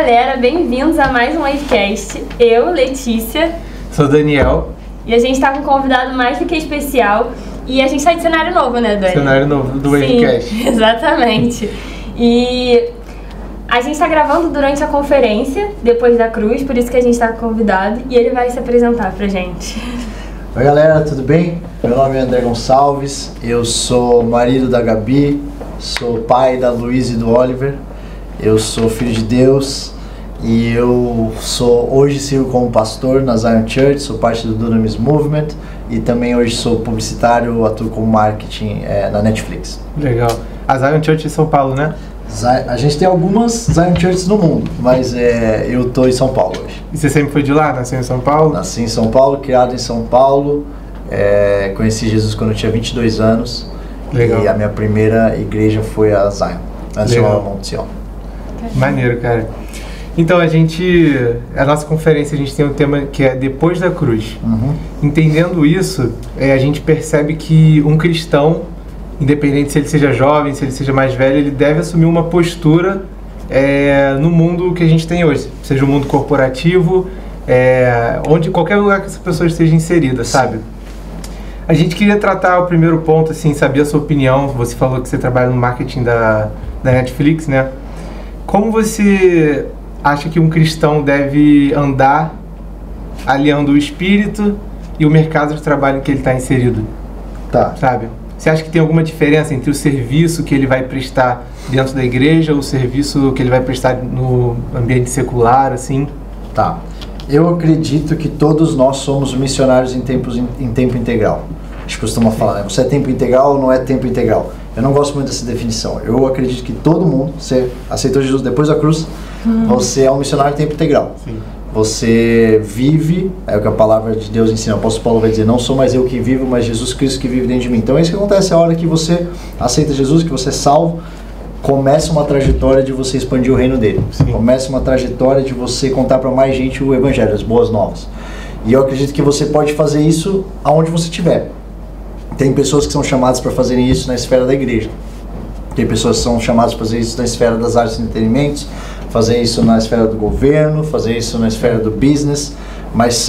galera, bem-vindos a mais um Wavecast. Eu, Letícia. Sou Daniel. E a gente está com um convidado mais do que especial. E a gente está de cenário novo, né, Dani? Cenário novo do Wavecast. Sim, exatamente. E a gente está gravando durante a conferência, depois da Cruz, por isso que a gente está convidado. E ele vai se apresentar pra gente. Oi galera, tudo bem? Meu nome é André Gonçalves, eu sou marido da Gabi, sou pai da Luísa e do Oliver, eu sou filho de Deus e eu hoje sirvo como pastor na Zion Church, sou parte do Dunamis Movement e também hoje sou publicitário, atuo como marketing na Netflix. Legal. A Zion Church em São Paulo, né? A gente tem algumas Zion Churches no mundo, mas eu tô em São Paulo hoje. E você sempre foi de lá? Nasceu em São Paulo? Nasci em São Paulo, criado em São Paulo, conheci Jesus quando eu tinha 22 anos. Legal. E a minha primeira igreja foi a Zion, antes de Monte Sião. Maneiro, cara. Então a nossa conferência a gente tem um tema que é Depois da Cruz. Uhum. Entendendo isso, a gente percebe que um cristão, independente se ele seja jovem, se ele seja mais velho, ele deve assumir uma postura no mundo que a gente tem hoje, seja o mundo corporativo, onde qualquer lugar que essa pessoa esteja inserida, sabe? A gente queria tratar o primeiro ponto, assim, saber a sua opinião. Você falou que você trabalha no marketing da Netflix, né? Como você acha que um cristão deve andar aliando o espírito e o mercado de trabalho em que ele está inserido? Tá. Sabe? Você acha que tem alguma diferença entre o serviço que ele vai prestar dentro da igreja ou o serviço que ele vai prestar no ambiente secular, assim? Tá. Eu acredito que todos nós somos missionários em tempo integral. A gente costuma falar, né? Você é tempo integral ou não é tempo integral? Eu não gosto muito dessa definição. Eu acredito que todo mundo, você aceitou Jesus depois da cruz, você é um missionário em tempo integral. Sim. Você vive, é o que a palavra de Deus ensina. O apóstolo Paulo vai dizer, não sou mais eu que vivo, mas Jesus Cristo que vive dentro de mim. Então é isso que acontece, a hora que você aceita Jesus, que você é salvo, começa uma trajetória de você expandir o reino dele. Sim. Começa uma trajetória de você contar para mais gente o evangelho, as boas novas. E eu acredito que você pode fazer isso aonde você estiver. Tem pessoas que são chamadas para fazerem isso na esfera da igreja. Tem pessoas que são chamadas para fazer isso na esfera das artes de entretenimento, fazer isso na esfera do governo, fazer isso na esfera do business, mas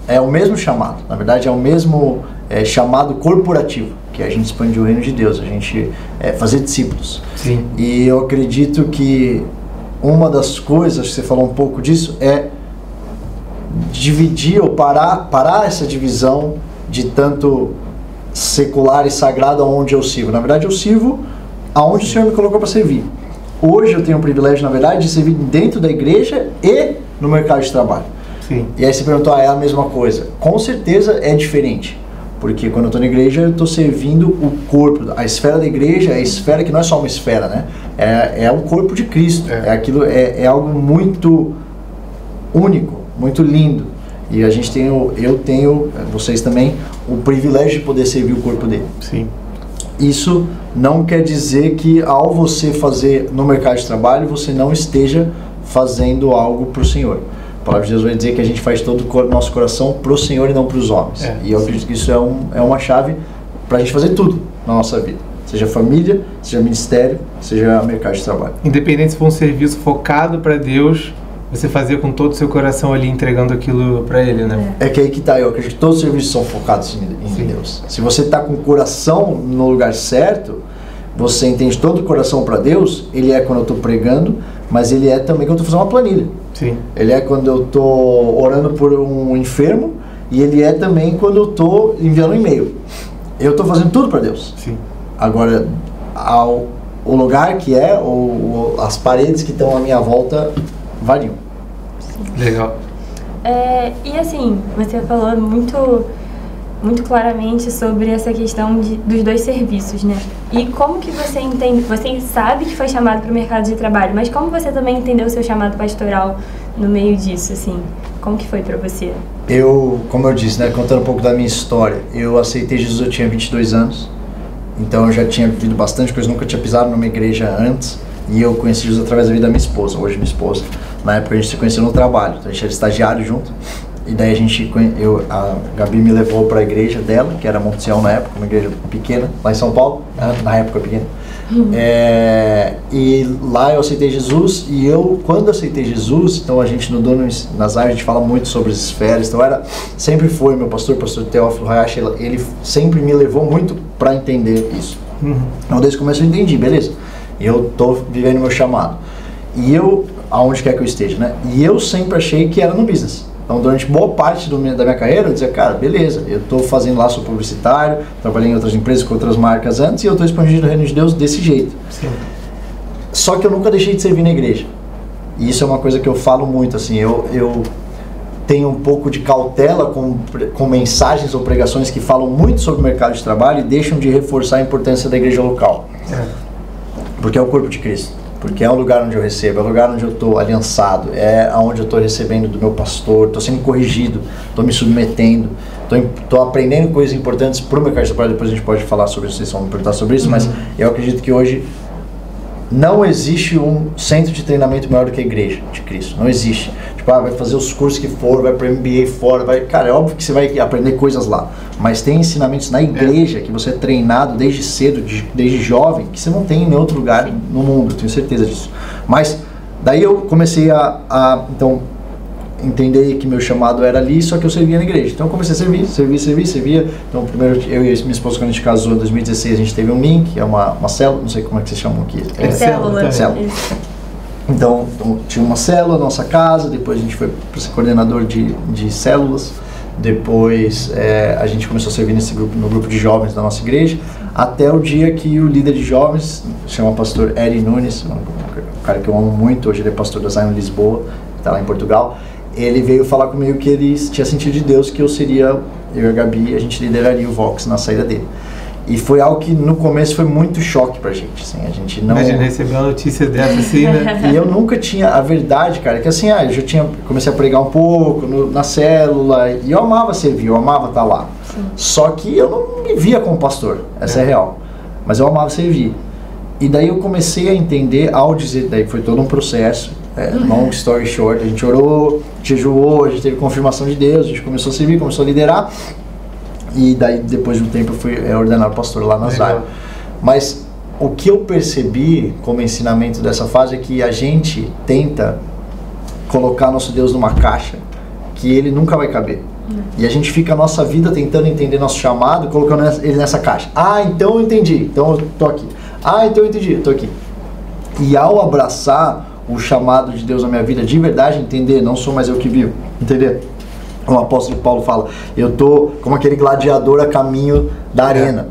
é o mesmo chamado. Na verdade, é o mesmo chamado corporativo, que é a gente expandir o reino de Deus, a gente fazer discípulos. Sim. E eu acredito que uma das coisas, você falou um pouco disso, é dividir ou parar essa divisão de tanto secular e sagrado aonde eu sirvo. Na verdade, eu sirvo aonde o Senhor me colocou para servir. Hoje eu tenho o privilégio, na verdade, de servir dentro da igreja e no mercado de trabalho. Sim. E aí você perguntou, é a mesma coisa? Com certeza é diferente. Porque quando eu estou na igreja, eu estou servindo o corpo. A esfera da igreja é a esfera que não é só uma esfera, né? É o corpo de Cristo. É algo muito único, muito lindo. E eu tenho, vocês também, o privilégio de poder servir o corpo dele. Sim. Isso não quer dizer que ao você fazer no mercado de trabalho, você não esteja fazendo algo para o Senhor. A palavra de Deus vai dizer que a gente faz todo o nosso coração para o Senhor e não para os homens. E eu acredito que isso é uma chave para a gente fazer tudo na nossa vida. Seja família, seja ministério, seja mercado de trabalho. Independente se for um serviço focado para Deus, você fazer com todo o seu coração ali, entregando aquilo para Ele, né? É que aí que tá, eu acredito que todos os serviços são focados em Deus. Se você está com o coração no lugar certo, você entende todo o coração para Deus, Ele é quando eu estou pregando, mas Ele é também quando eu estou fazendo uma planilha. Sim. Ele é quando eu estou orando por um enfermo e Ele é também quando eu estou enviando um e-mail. Eu estou fazendo tudo para Deus. Sim. Agora, o lugar que ou as paredes que estão à minha volta variam. Legal. E assim, você falou muito claramente sobre essa questão dos dois serviços, né? E como que você entende, você sabe que foi chamado para o mercado de trabalho, mas como você também entendeu o seu chamado pastoral no meio disso, assim? Como que foi para você? Como eu disse, né, contando um pouco da minha história, eu aceitei Jesus, eu tinha 22 anos, então eu já tinha vivido bastante coisa, nunca tinha pisado numa igreja antes, e eu conheci Jesus através da vida da minha esposa, hoje minha esposa. Na época a gente se conheceu no trabalho, então a gente era estagiário junto. E daí a Gabi me levou para a igreja dela, que era Monte Sião na época, uma igreja pequena, lá em São Paulo, na época pequena. E lá eu aceitei Jesus, e quando eu aceitei Jesus, então a gente no Dunamis, nas áreas, a gente fala muito sobre as esferas, então sempre foi meu pastor Teófilo Hayashi, ele sempre me levou muito para entender isso. Então desde o começo eu entendi, beleza, eu tô vivendo meu chamado, e aonde quer que eu esteja, né? E eu sempre achei que era no business. Então, durante boa parte da minha carreira, eu dizia, cara, beleza, eu estou fazendo lá, sou publicitário, trabalhei em outras empresas com outras marcas antes, e eu estou expandindo o reino de Deus desse jeito. Sim. Só que eu nunca deixei de servir na igreja. E isso é uma coisa que eu falo muito, assim, eu tenho um pouco de cautela com mensagens ou pregações que falam muito sobre o mercado de trabalho e deixam de reforçar a importância da igreja local. Porque é o corpo de Cristo. Porque é o lugar onde eu recebo, é o lugar onde eu estou aliançado, é onde eu estou recebendo do meu pastor, estou sendo corrigido, estou me submetendo, estou aprendendo coisas importantes para o mercado de trabalho. Depois a gente pode falar sobre isso, vocês vão me perguntar sobre isso, mas eu acredito que hoje não existe um centro de treinamento maior do que a igreja de Cristo. Não existe. Tipo, vai fazer os cursos que for, vai para o MBA fora, cara, é óbvio que você vai aprender coisas lá, mas tem ensinamentos na igreja que você é treinado desde cedo, desde jovem, que você não tem em outro lugar no mundo, eu tenho certeza disso. Mas daí eu comecei então, entender que meu chamado era ali, só que eu servia na igreja. Então eu comecei a servir. Então primeiro eu e minha esposa, quando a gente casou em 2016, a gente teve um link, que é uma célula, não sei como é que vocês chamam aqui. Célula. Então tinha uma célula na nossa casa, depois a gente foi para ser coordenador de células, depois a gente começou a servir no grupo de jovens da nossa igreja, até o dia que o líder de jovens, chama pastor Eri Nunes, um cara que eu amo muito, hoje ele é pastor da Zion Lisboa, está lá em Portugal. Ele veio falar comigo que ele tinha sentido de Deus que eu e a Gabi, a gente lideraria o Vox na saída dele. E foi algo que no começo foi muito choque pra gente, assim, a gente não... Imagina receber uma notícia dessa assim, né? E eu nunca tinha, a verdade, cara, que assim, eu já comecei a pregar um pouco na célula, e eu amava servir, eu amava estar lá. Sim. Só que eu não me via como pastor, essa é real, mas eu amava servir. E daí eu comecei a entender, ao dizer, daí foi todo um processo, long story short, a gente orou, jejuou, a gente teve confirmação de Deus, a gente começou a servir, começou a liderar, e daí depois de um tempo eu fui ordenado pastor lá na Zion. Mas o que eu percebi como ensinamento dessa fase é que a gente tenta colocar nosso Deus numa caixa que ele nunca vai caber. E a gente fica a nossa vida tentando entender nosso chamado, colocando ele nessa caixa. Então eu entendi, então eu tô aqui. Então eu entendi, eu tô aqui. E ao abraçar o chamado de Deus na minha vida de verdade, entender, não sou mais eu que vivo, entender? O apóstolo Paulo fala, eu tô como aquele gladiador a caminho da arena.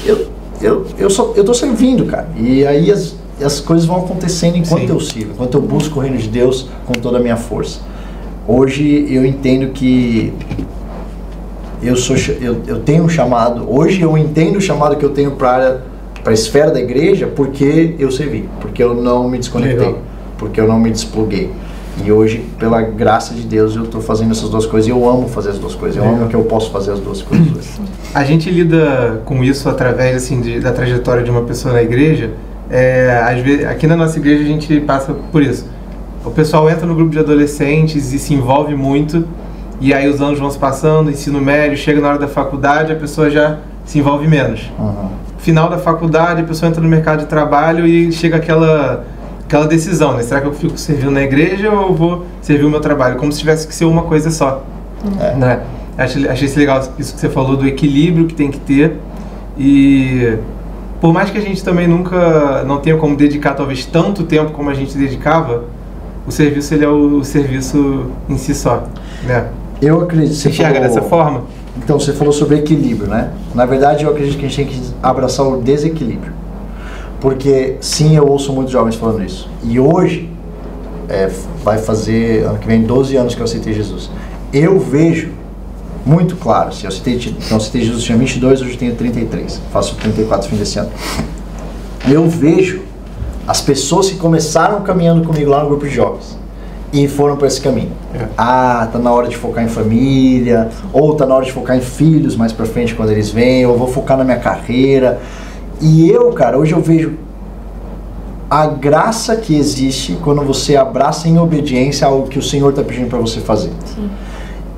Eu tô servindo, cara. E aí as coisas vão acontecendo enquanto eu sirvo, enquanto eu busco o reino de Deus com toda a minha força. Hoje eu entendo que eu tenho um chamado, hoje eu entendo o chamado que eu tenho para a esfera da igreja porque eu servi, porque eu não me desconectei, porque eu não me despluguei. E hoje, pela graça de Deus, eu estou fazendo essas duas coisas e eu amo fazer as duas coisas. Eu amo que eu posso fazer as duas coisas hoje. A gente lida com isso através assim, da trajetória de uma pessoa na igreja. Às vezes, aqui na nossa igreja a gente passa por isso. O pessoal entra no grupo de adolescentes e se envolve muito, e aí os anos vão se passando, ensino médio, chega na hora da faculdade, a pessoa já se envolve menos. Final da faculdade, a pessoa entra no mercado de trabalho e chega aquela decisão, né? Será que eu fico servindo na igreja ou eu vou servir o meu trabalho? Como se tivesse que ser uma coisa só. Né? Achei isso legal, isso que você falou do equilíbrio que tem que ter. E por mais que a gente também não tenha como dedicar talvez tanto tempo como a gente dedicava, o serviço ele é o serviço em si só. Né? Eu acredito. Você enxerga dessa forma? Então, você falou sobre equilíbrio, né? Na verdade, eu acredito que a gente tem que abraçar o desequilíbrio. Porque, sim, eu ouço muitos jovens falando isso. E hoje, vai fazer, ano que vem, 12 anos que eu aceitei Jesus. Eu vejo muito claro, se eu aceitei Jesus, tinha 22, hoje eu tenho 33. Faço 34 fim desse ano. Eu vejo as pessoas que começaram caminhando comigo lá no grupo de jovens e foram para esse caminho. Tá na hora de focar em família, ou tá na hora de focar em filhos mais para frente quando eles vêm, ou vou focar na minha carreira. E cara, hoje eu vejo a graça que existe quando você abraça em obediência algo que o Senhor está pedindo para você fazer. Sim.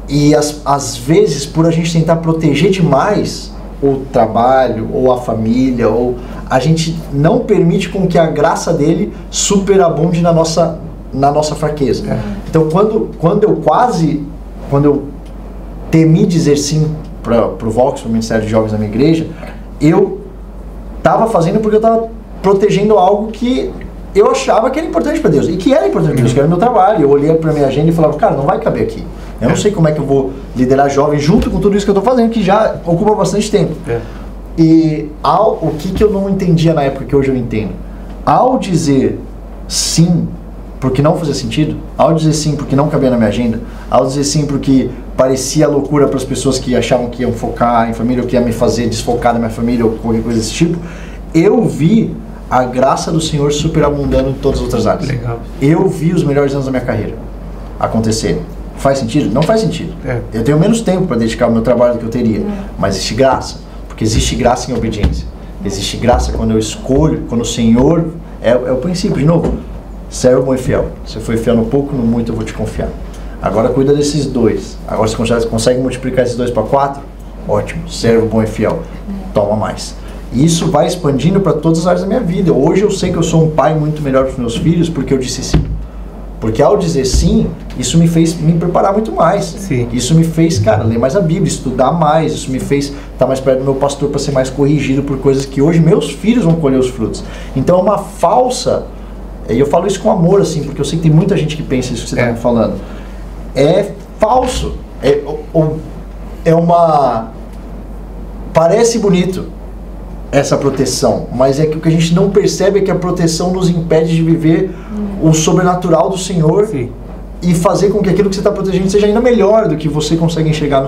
E às vezes, por a gente tentar proteger demais o trabalho, ou a família, ou a gente não permite com que a graça dele superabunde na nossa fraqueza. Então, quando eu temi dizer sim para o Vox, para o Ministério de Jovens da minha igreja, eu estava fazendo porque eu estava protegendo algo que eu achava que era importante para Deus, e que era importante para Deus, que era o meu trabalho. Eu olhei para minha agenda e falava, cara, não vai caber aqui. Eu não sei como é que eu vou liderar jovens junto com tudo isso que eu estou fazendo, que já ocupa bastante tempo. E o que eu não entendia na época que hoje eu entendo? Ao dizer sim, porque não fazia sentido, ao dizer sim porque não cabia na minha agenda, ao dizer sim porque parecia loucura para as pessoas que achavam que iam focar em família, ou que ia me fazer desfocar da minha família, ou qualquer coisa desse tipo, eu vi a graça do Senhor superabundando em todas as outras áreas. Legal. Eu vi os melhores anos da minha carreira acontecerem. Faz sentido? Não faz sentido. Eu tenho menos tempo para dedicar ao meu trabalho do que eu teria, mas existe graça, porque existe graça em obediência. Existe graça quando eu escolho, quando o Senhor... É o princípio, de novo, servo bom e fiel. Se foi fiel no pouco, no muito eu vou te confiar. Agora cuida desses dois. Agora você consegue multiplicar esses 2 para 4? Ótimo, servo bom e fiel. Toma mais. E isso vai expandindo para todas as áreas da minha vida. Hoje eu sei que eu sou um pai muito melhor para os meus filhos porque eu disse sim. Porque ao dizer sim, isso me fez me preparar muito mais. Sim. Isso me fez, cara, ler mais a Bíblia, estudar mais. Isso me fez estar mais perto do meu pastor para ser mais corrigido por coisas que hoje meus filhos vão colher os frutos. Então é uma falsa... E eu falo isso com amor, assim, porque eu sei que tem muita gente que pensa isso que você está me falando. É falso. É uma... Parece bonito essa proteção, mas é que o que a gente não percebe é que a proteção nos impede de viver o sobrenatural do Senhor. Sim. E fazer com que aquilo que você está protegendo seja ainda melhor do que você consegue enxergar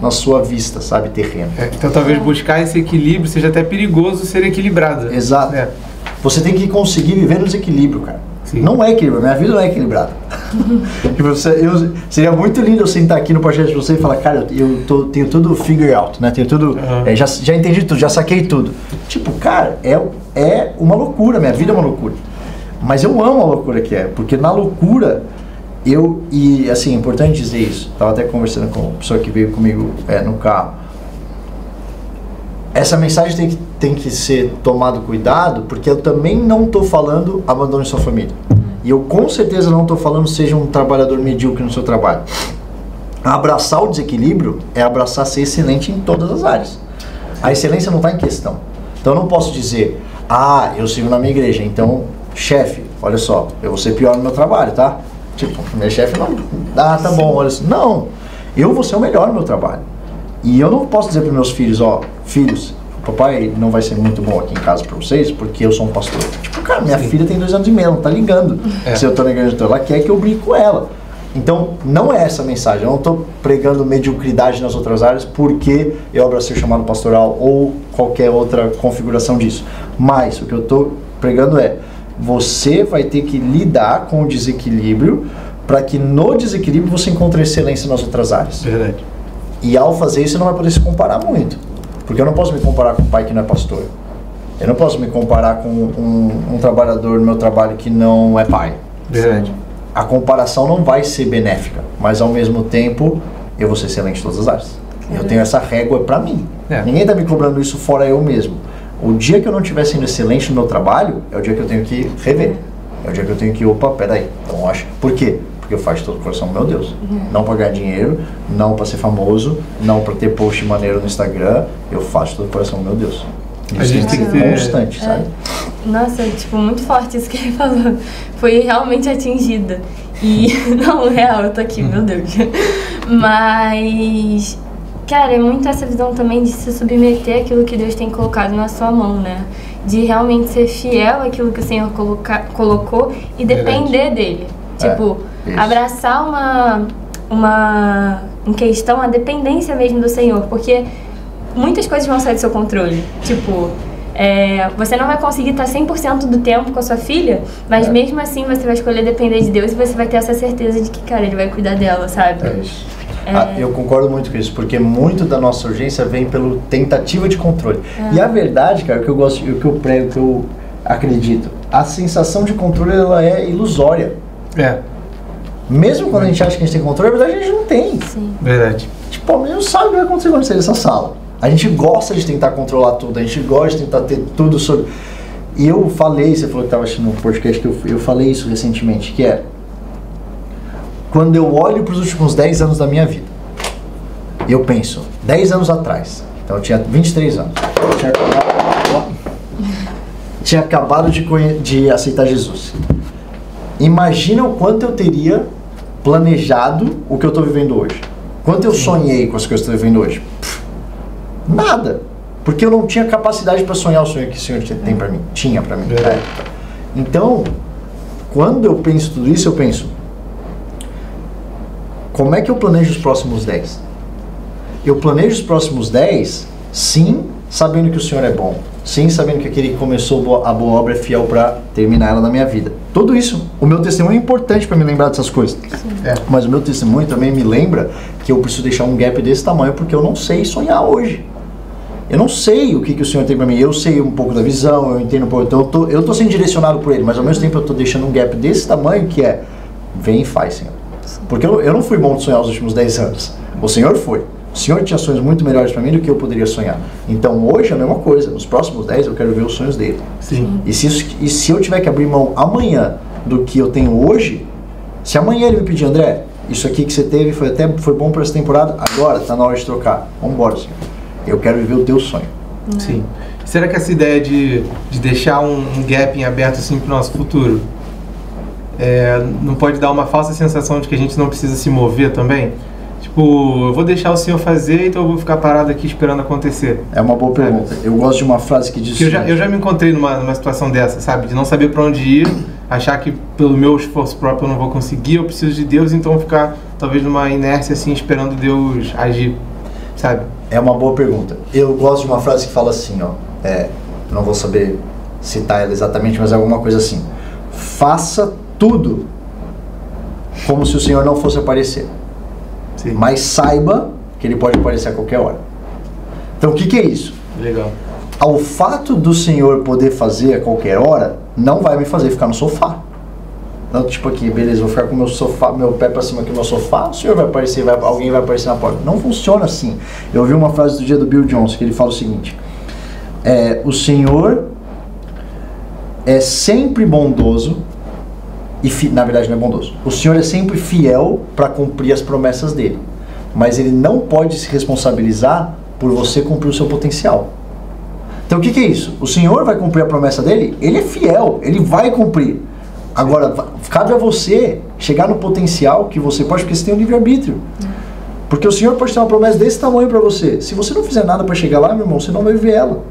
na sua vista, sabe, terreno. Então talvez buscar esse equilíbrio seja até perigoso ser equilibrado. Exato. Você tem que conseguir viver no desequilíbrio, cara. Sim. Não é equilíbrio, minha vida não é equilibrada. Seria muito lindo eu sentar aqui no podcast de você e falar, cara, tenho tudo figure out, né? Tenho tudo, já entendi tudo, já saquei tudo. Tipo, cara, é uma loucura, minha vida é uma loucura. Mas eu amo a loucura que é, porque na loucura, e assim, é importante dizer isso, estava até conversando com uma pessoa que veio comigo no carro. Essa mensagem tem que ser tomado cuidado, porque eu também não estou falando abandone sua família. E eu com certeza não estou falando seja um trabalhador medíocre no seu trabalho. Abraçar o desequilíbrio é abraçar ser excelente em todas as áreas. A excelência não está em questão. Então eu não posso dizer, eu sirvo na minha igreja, então, chefe, olha só, eu vou ser pior no meu trabalho, tá? Tipo, meu chefe não, tá bom, olha só. Não, eu vou ser o melhor no meu trabalho. E eu não posso dizer para meus filhos, filhos, papai não vai ser muito bom aqui em casa para vocês, porque eu sou um pastor. Tipo, cara, minha filha tem 2 anos e meio, ela não tá ligando. Se eu tô na igreja, ela quer que eu brinque com ela. Então, não é essa a mensagem. Eu não tô pregando mediocridade nas outras áreas porque eu abracei o chamado pastoral ou qualquer outra configuração disso. Mas, o que eu tô pregando é, você vai ter que lidar com o desequilíbrio para que no desequilíbrio você encontre excelência nas outras áreas. Verdade. E ao fazer isso, você não vai poder se comparar muito. Porque eu não posso me comparar com um pai que não é pastor. Eu não posso me comparar com um trabalhador no meu trabalho que não é pai. Verdade. A comparação não vai ser benéfica, mas ao mesmo tempo, eu vou ser excelente em todas as áreas. Eu tenho essa régua pra mim. Ninguém tá me cobrando isso fora eu mesmo. O dia que eu não estiver sendo excelente no meu trabalho, é o dia que eu tenho que rever. É o dia que eu tenho que, peraí, então acho. Por quê? Porque eu faço de todo o coração, meu Deus. Não para ganhar dinheiro, não para ser famoso, não para ter post maneiro no Instagram, eu faço de todo o coração, meu Deus. Isso a gente tem que ter constante, sabe? Nossa, tipo, muito forte isso que ele falou. Foi realmente atingida. E, não, real, eu tô aqui, meu Deus. Mas, cara, é muito essa visão também de se submeter àquilo que Deus tem colocado na sua mão, né? De realmente ser fiel àquilo que o Senhor colocou e depender dele. Tipo, abraçar em questão a dependência mesmo do Senhor, porque muitas coisas vão sair do seu controle. Tipo, você não vai conseguir estar 100% do tempo com a sua filha, mas mesmo assim você vai escolher depender de Deus e você vai ter essa certeza de que, cara, Ele vai cuidar dela, sabe? É isso. Eu concordo muito com isso, porque muito da nossa urgência vem pela tentativa de controle. E a verdade, cara, o que eu gosto, o que eu prego, o que eu acredito, a sensação de controle, ela é ilusória. Mesmo quando a gente acha que a gente tem controle, na verdade a gente não tem. Sim. Verdade. Tipo, a gente não sabe o que vai acontecer quando sair dessa sala. A gente gosta de tentar controlar tudo, a gente gosta de tentar ter tudo sobre... E eu falei, você falou que estava assistindo um podcast, que eu falei isso recentemente, que é... Quando eu olho para os últimos 10 anos da minha vida, eu penso, 10 anos atrás, então eu tinha 23 anos, tinha acabado de aceitar Jesus. Imagina o quanto eu teria planejado o que eu estou vivendo hoje. Quanto eu sonhei com as coisas que eu estou vivendo hoje. Nada. Porque eu não tinha capacidade para sonhar o sonho que o Senhor tem para mim. Tinha para mim. Então, quando eu penso tudo isso, eu penso, como é que eu planejo os próximos 10? Eu planejo os próximos 10, sim, sabendo que o Senhor é bom. Sim, sabendo que aquele que começou a boa obra é fiel para terminar ela na minha vida. Tudo isso, o meu testemunho é importante para me lembrar dessas coisas. Mas o meu testemunho também me lembra que eu preciso deixar um gap desse tamanho, porque eu não sei sonhar hoje. Eu não sei o que o Senhor tem para mim. Eu sei um pouco da visão, eu entendo um pouco. Então eu tô sendo direcionado por Ele, mas ao mesmo tempo eu tô deixando um gap desse tamanho que é, vem e faz, Senhor. Porque eu não fui bom de sonhar os últimos 10 anos. O Senhor foi. O Senhor tinha sonhos muito melhores para mim do que eu poderia sonhar. Então hoje é a mesma coisa. Nos próximos 10 eu quero ver os sonhos dele. Sim. E se eu tiver que abrir mão amanhã do que eu tenho hoje, se amanhã ele me pedir, André, isso aqui que você teve foi bom para essa temporada, agora está na hora de trocar. Vamos embora, Senhor. Eu quero viver o teu sonho. Sim. Será que essa ideia de deixar um gap em aberto assim para o nosso futuro não pode dar uma falsa sensação de que a gente não precisa se mover também? Tipo, eu vou deixar o Senhor fazer, então eu vou ficar parado aqui esperando acontecer. É uma boa pergunta. Eu gosto de uma frase que diz... Eu já me encontrei numa situação dessa, sabe? De não saber para onde ir, achar que pelo meu esforço próprio eu não vou conseguir, eu preciso de Deus, então ficar talvez numa inércia assim, esperando Deus agir, sabe? É uma boa pergunta. Eu gosto de uma frase que fala assim, ó. Não vou saber citar ela exatamente, mas é alguma coisa assim. Faça tudo como se o Senhor não fosse aparecer. Sim. Mas saiba que ele pode aparecer a qualquer hora. Então o que é isso? Legal. O fato do Senhor poder fazer a qualquer hora não vai me fazer ficar no sofá. Não, tipo aqui, beleza, vou ficar com meu pé pra cima aqui no sofá, o Senhor vai aparecer, alguém vai aparecer na porta. Não funciona assim. Eu ouvi uma frase do dia do Bill Johnson que ele fala o seguinte: o Senhor é sempre bondoso. Na verdade não é bondoso. O Senhor é sempre fiel para cumprir as promessas dele. Mas ele não pode se responsabilizar por você cumprir o seu potencial. Então o que é isso? O Senhor vai cumprir a promessa dele? Ele é fiel, ele vai cumprir. Agora, cabe a você chegar no potencial que você pode, porque você tem um livre-arbítrio. Porque o Senhor pode ter uma promessa desse tamanho para você. Se você não fizer nada para chegar lá, meu irmão, você não vai viver ela.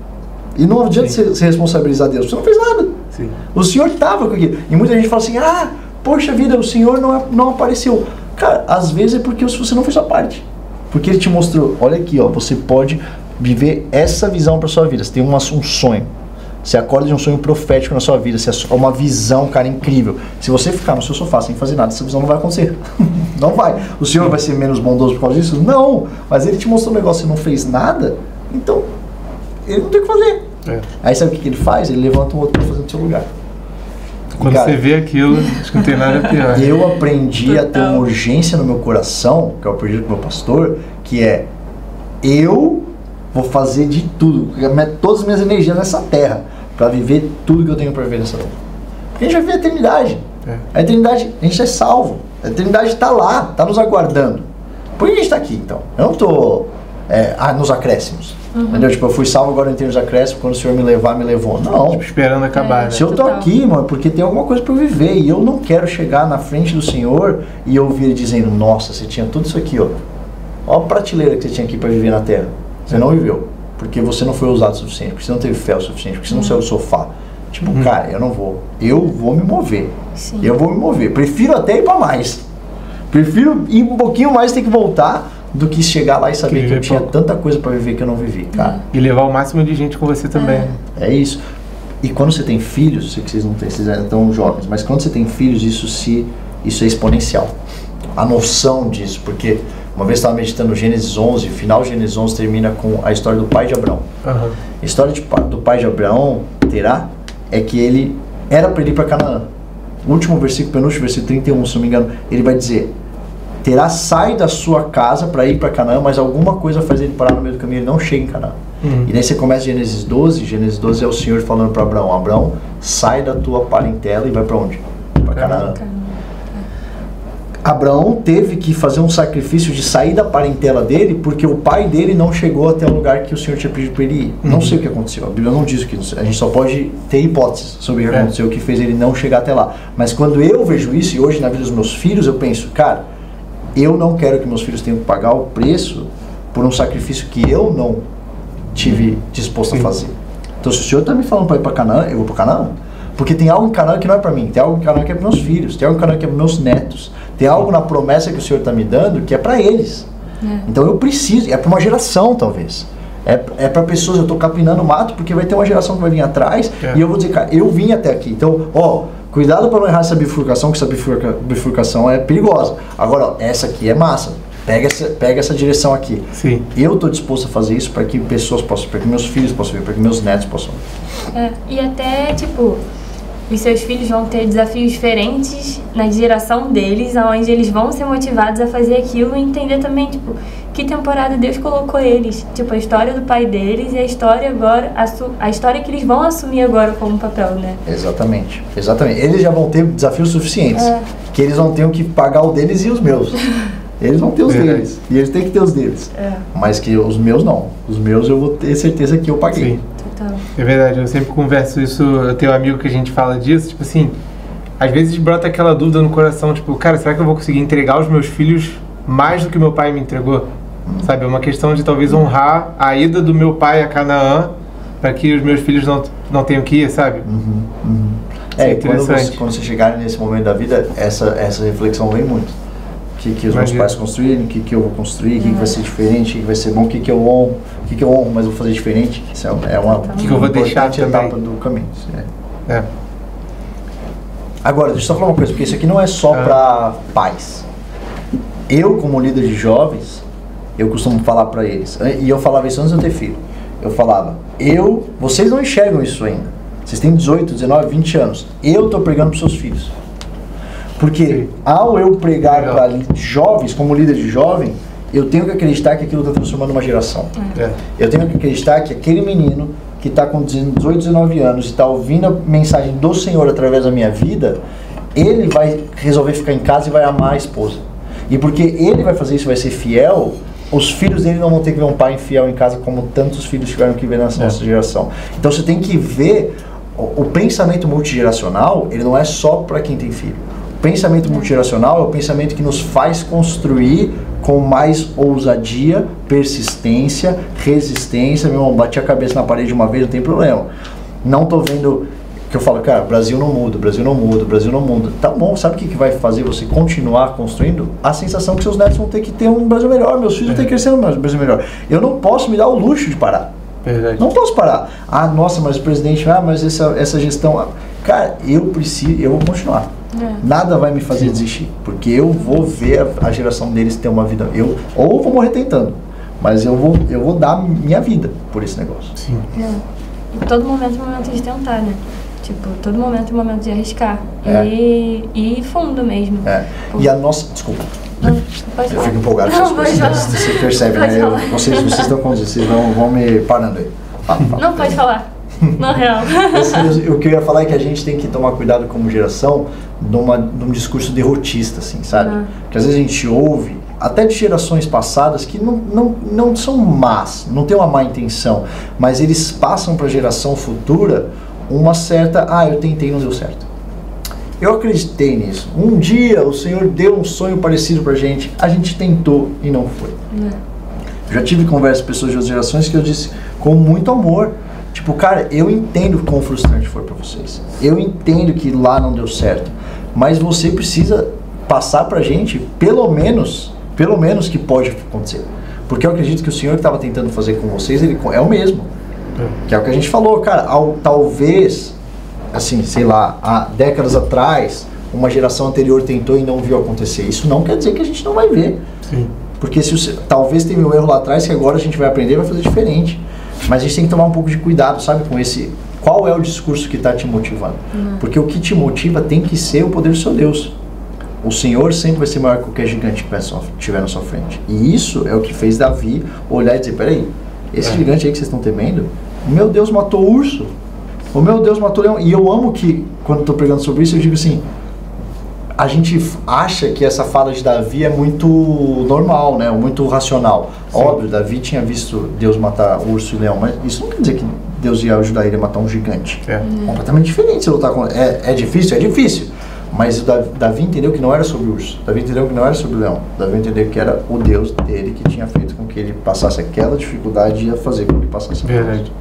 E não adianta você se responsabilizar a Deus, você não fez nada. Sim. O Senhor estava com aquilo. E muita gente fala assim, poxa vida, o Senhor não apareceu. Cara, às vezes é porque você não fez a parte. Porque Ele te mostrou, olha aqui, ó, você pode viver essa visão para sua vida. Você tem um sonho. Você acorda de um sonho profético na sua vida. Você é uma visão, cara, incrível. Se você ficar no seu sofá sem fazer nada, essa visão não vai acontecer. Não vai. O Senhor vai ser menos bondoso por causa disso? Não. Mas Ele te mostrou um negócio e não fez nada, então Ele não tem o que fazer. Aí sabe o que Ele faz? Ele levanta um outro para fazer no seu lugar. Quando você vê aquilo, acho que não tem nada pior. Eu aprendi a ter uma urgência no meu coração, que eu aprendi com o meu pastor, que é, eu vou fazer de tudo, todas as minhas energias nessa terra, para viver tudo que eu tenho para viver nessa terra. Porque a gente vai viver a eternidade. A eternidade, a gente é salvo. A eternidade está lá, está nos aguardando. Por que a gente está aqui, então? Eu não estou nos acréscimos. Entendeu? Tipo, eu fui salvo, agora eu entrei nos acréscimos, quando o Senhor me levar, me levou. Não. Tipo, esperando acabar, né? Se eu tô aqui, mano, porque tem alguma coisa para eu viver, e eu não quero chegar na frente do Senhor e ouvir Ele dizendo, nossa, você tinha tudo isso aqui, ó. Ó a prateleira que você tinha aqui para viver na terra. Você não viveu, porque você não foi usado o suficiente, porque você não teve fé o suficiente, porque você não saiu do sofá. Tipo, cara, eu não vou. Eu vou me mover. Sim. Eu vou me mover. Prefiro até ir para mais. Prefiro ir um pouquinho mais e ter que voltar do que chegar lá e saber que eu tinha tanta coisa para viver que eu não vivi, cara. E levar o máximo de gente com você também. É isso. E quando você tem filhos, sei que vocês não têm, vocês ainda estão jovens, mas quando você tem filhos, isso é exponencial. A noção disso, porque uma vez eu estava meditando no Gênesis 11, o final de Gênesis 11 termina com a história do pai de Abraão. A história do pai de Abraão, Terá, é que ele era para ir para Canaã. O último versículo, penúltimo versículo 31, se não me engano, ele vai dizer, Terá, sai da sua casa para ir para Canaã, mas alguma coisa faz ele parar no meio do caminho, ele não chega em Canaã. E daí você começa Gênesis 12 é o Senhor falando para Abraão, Abraão, sai da tua parentela e vai para onde? Para Canaã. Abraão teve que fazer um sacrifício de sair da parentela dele, porque o pai dele não chegou até o lugar que o Senhor tinha pedido para ele ir. Não sei o que aconteceu, a Bíblia não diz o que aconteceu. A gente só pode ter hipóteses sobre o que aconteceu, o que fez ele não chegar até lá. Mas quando eu vejo isso, e hoje na vida dos meus filhos, eu penso, cara, eu não quero que meus filhos tenham que pagar o preço por um sacrifício que eu não tive disposto a fazer. Então se o Senhor está me falando para ir para Canaã, eu vou para Canaã. Porque tem algo em Canaã que não é para mim, tem algo em Canaã que é para meus filhos, tem algo em Canaã que é para meus netos, tem algo na promessa que o Senhor está me dando que é para eles. Então eu preciso, é para uma geração talvez, é para pessoas, eu estou capinando mato porque vai ter uma geração que vai vir atrás e eu vou dizer, cara, eu vim até aqui, então, cuidado para não errar essa bifurcação, que essa bifurcação é perigosa. Agora, essa aqui é massa. Pega essa direção aqui. Sim. Eu estou disposto a fazer isso para que pessoas possam, para que meus filhos possam ver, para que meus netos possam ver. E até, tipo, os seus filhos vão ter desafios diferentes na geração deles, onde eles vão ser motivados a fazer aquilo e entender também, tipo, que temporada Deus colocou eles. Tipo, a história do pai deles e a história agora, a história que eles vão assumir agora como papel, né? Exatamente. Eles já vão ter desafios suficientes. Que eles não tenham que pagar o deles e os meus. Eles vão ter os deles. E eles têm que ter os deles. Mas que os meus não. Os meus eu vou ter certeza que eu paguei. Sim. É verdade, eu sempre converso isso, eu tenho um amigo que a gente fala disso, tipo assim, às vezes brota aquela dúvida no coração, tipo, cara, será que eu vou conseguir entregar aos meus filhos mais do que meu pai me entregou? Sabe, é uma questão de talvez honrar a ida do meu pai a Canaã para que os meus filhos não tenham que ir, sabe? É interessante. Quando você chegar nesse momento da vida, essa reflexão vem muito. O que os meus pais construíram, o que eu vou construir, o que vai ser diferente, o que vai ser bom, o que eu honro, mas vou fazer diferente. Isso é uma que eu vou deixar etapa do caminho. Agora, deixa eu só falar uma coisa, porque isso aqui não é só para pais. Eu, como líder de jovens, eu costumo falar para eles, e eu falava isso antes de eu ter filho, eu falava, vocês não enxergam isso ainda, vocês têm 18, 19, 20 anos, eu estou pregando para os seus filhos. Porque ao eu pregar para jovens, como líder de jovem, eu tenho que acreditar que aquilo está transformando uma geração. Eu tenho que acreditar que aquele menino que está com 18, 19 anos e está ouvindo a mensagem do Senhor através da minha vida, ele vai resolver ficar em casa e vai amar a esposa. E porque ele vai fazer isso, vai ser fiel, os filhos dele não vão ter que ver um pai infiel em casa como tantos filhos tiveram que ver nessa nossa geração. Então você tem que ver, o pensamento multigeracional, ele não é só para quem tem filho. O pensamento multigeracional é o pensamento que nos faz construir com mais ousadia, persistência, resistência. Meu irmão, bati a cabeça na parede uma vez, não tem problema. Não tô vendo que eu falo, cara, Brasil não muda, Brasil não muda, Brasil não muda. Tá bom, sabe o que vai fazer você continuar construindo? A sensação que seus netos vão ter que ter um Brasil melhor, meus filhos vão ter que crescer um Brasil melhor. Eu não posso me dar o luxo de parar. Verdade. Não posso parar. Nossa, mas o presidente, mas essa gestão... Cara, eu vou continuar. Nada vai me fazer desistir, porque eu vou ver a geração deles ter uma vida, ou vou morrer tentando, mas eu vou dar minha vida por esse negócio. Sim. E todo momento é momento de tentar, né? Tipo, todo momento é momento de arriscar. E fundo mesmo. E a nossa... Desculpa. Pode eu fico empolgado com essas coisas. Você percebe, né? Vocês estão com vocês vão me parando aí. Fala. Não, pode falar. Não, real. O que eu ia falar é que a gente tem que tomar cuidado como geração num discurso derrotista, assim, sabe? Porque às vezes a gente ouve, até de gerações passadas, que não são más, não tem uma má intenção, mas eles passam para a geração futura uma certa, eu tentei e não deu certo. Eu acreditei nisso. Um dia o Senhor deu um sonho parecido pra gente, a gente tentou e não foi. Eu já tive conversa com pessoas de outras gerações que eu disse com muito amor, tipo, cara, eu entendo quão frustrante foi pra vocês. Eu entendo que lá não deu certo. Mas você precisa passar pra gente, pelo menos que pode acontecer. Porque eu acredito que o Senhor que estava tentando fazer com vocês, ele é o mesmo. Que é o que a gente falou, cara, talvez, assim, sei lá, há décadas atrás, uma geração anterior tentou e não viu acontecer. Isso não quer dizer que a gente não vai ver. Sim. Porque talvez teve um erro lá atrás que agora a gente vai aprender e vai fazer diferente. Mas a gente tem que tomar um pouco de cuidado, sabe, com esse... Qual é o discurso que está te motivando? Porque o que te motiva tem que ser o poder do seu Deus. O Senhor sempre vai ser maior que qualquer gigante que estiver na sua frente. E isso é o que fez Davi olhar e dizer, peraí, esse gigante aí que vocês estão temendo, meu Deus matou o urso. O meu Deus matou o leão. E eu amo que, quando estou pregando sobre isso, eu digo assim, a gente acha que essa fala de Davi é muito normal, né? Muito racional. Sim. Óbvio, Davi tinha visto Deus matar o urso e o leão, mas isso não quer dizer que Deus ia ajudar ele a matar um gigante. É completamente diferente se lutar com... É difícil? É difícil. Mas o Davi entendeu que não era sobre o urso. Davi entendeu que não era sobre o leão. Davi entendeu que era o Deus dele que tinha feito com que ele passasse aquela dificuldade e ia fazer com que ele passasse aquela. Verdade.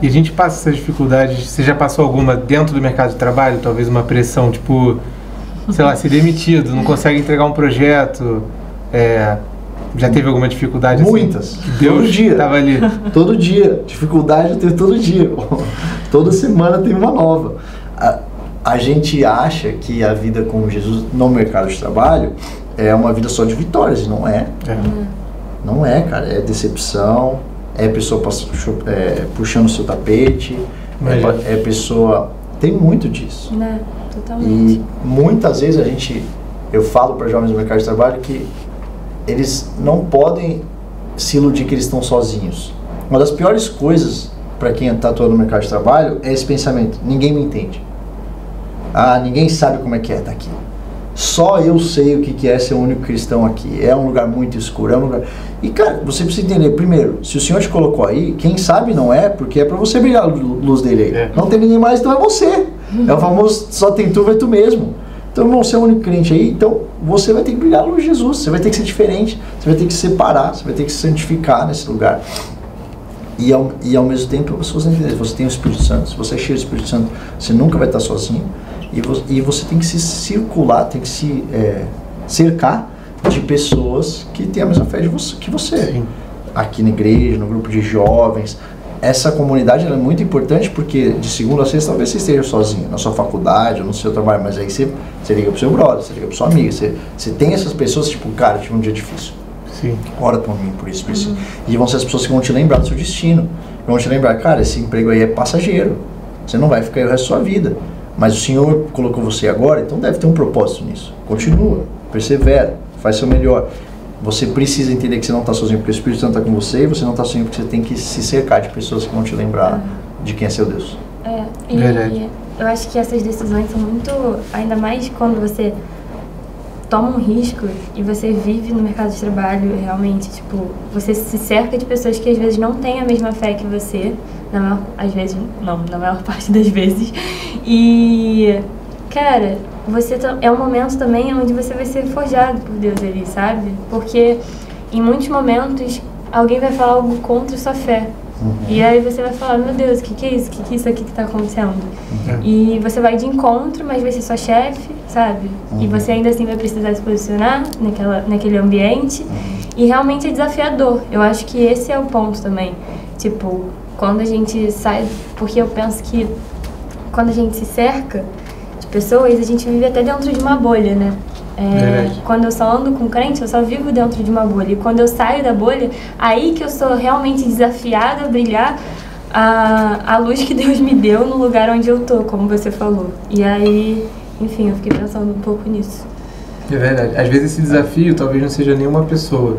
E a gente passa essas dificuldades, você já passou alguma dentro do mercado de trabalho? Talvez uma pressão, tipo, sei lá, ser demitido, não consegue entregar um projeto, já teve alguma dificuldade? Muitas. Assim? Deus todo dia. Estava ali. Todo dia. Dificuldade eu tenho todo dia. Toda semana tem uma nova. A gente acha que a vida com Jesus no mercado de trabalho é uma vida só de vitórias, e não é. Não é, cara. É decepção, é pessoa puxando o seu tapete, é pessoa... Tem muito disso. Totalmente. E muitas vezes eu falo para jovens no mercado de trabalho que eles não podem se iludir que eles estão sozinhos. Uma das piores coisas para quem está atuando no mercado de trabalho é esse pensamento: ninguém me entende. Ninguém sabe como é que é estar aqui. Só eu sei o que é ser o único cristão aqui. É um lugar muito escuro, é um lugar... E cara, você precisa entender, primeiro, se o Senhor te colocou aí, quem sabe não é, porque é para você brilhar a luz dele aí. Não tem ninguém mais, então é você. É o famoso, só tem tu, vai tu mesmo. Então, irmão, você é o único crente aí, então você vai ter que brilhar a luz de Jesus, você vai ter que ser diferente, você vai ter que se separar, você vai ter que se santificar nesse lugar. E ao mesmo tempo, você entender, você tem o Espírito Santo, se você é cheio do Espírito Santo, você nunca vai estar sozinho. E você tem que se circular, tem que se cercar de pessoas que têm a mesma fé que você. Sim. Aqui na igreja, no grupo de jovens. Essa comunidade ela é muito importante porque de segunda a sexta talvez você esteja sozinho, na sua faculdade ou no seu trabalho, mas aí você liga pro seu brother, você liga pro seu amigo, você tem essas pessoas, tipo, cara, eu tive um dia difícil. Sim. Ora por mim, por isso, por isso. E vão ser as pessoas que vão te lembrar do seu destino. Vão te lembrar, cara, esse emprego aí é passageiro. Você não vai ficar aí o resto da sua vida. Mas o Senhor colocou você agora, então deve ter um propósito nisso. Continua, persevera, faz seu melhor. Você precisa entender que você não está sozinho porque o Espírito Santo está com você, e você não está sozinho porque você tem que se cercar de pessoas que vão te lembrar de quem é seu Deus. E eu acho que essas decisões são muito, ainda mais quando você toma um risco e você vive no mercado de trabalho realmente, tipo, você se cerca de pessoas que às vezes não têm a mesma fé que você, na maior parte das vezes. E, cara, é um momento também onde você vai ser forjado por Deus ali, sabe? Porque em muitos momentos alguém vai falar algo contra sua fé. E aí você vai falar, meu Deus, o que é isso? O que é isso aqui que tá acontecendo? E você vai de encontro, mas vai ser sua chefe, sabe? E você ainda assim vai precisar se posicionar naquele ambiente. E realmente é desafiador. Eu acho que esse é o ponto também. Tipo, quando a gente sai... Porque eu penso que quando a gente se cerca de pessoas, a gente vive até dentro de uma bolha, né? Quando eu só ando com crente, eu só vivo dentro de uma bolha. E quando eu saio da bolha, aí que eu sou realmente desafiada a brilhar a luz que Deus me deu no lugar onde eu tô, como você falou. E aí, enfim, eu fiquei pensando um pouco nisso. É verdade. Às vezes esse desafio talvez não seja nenhuma pessoa.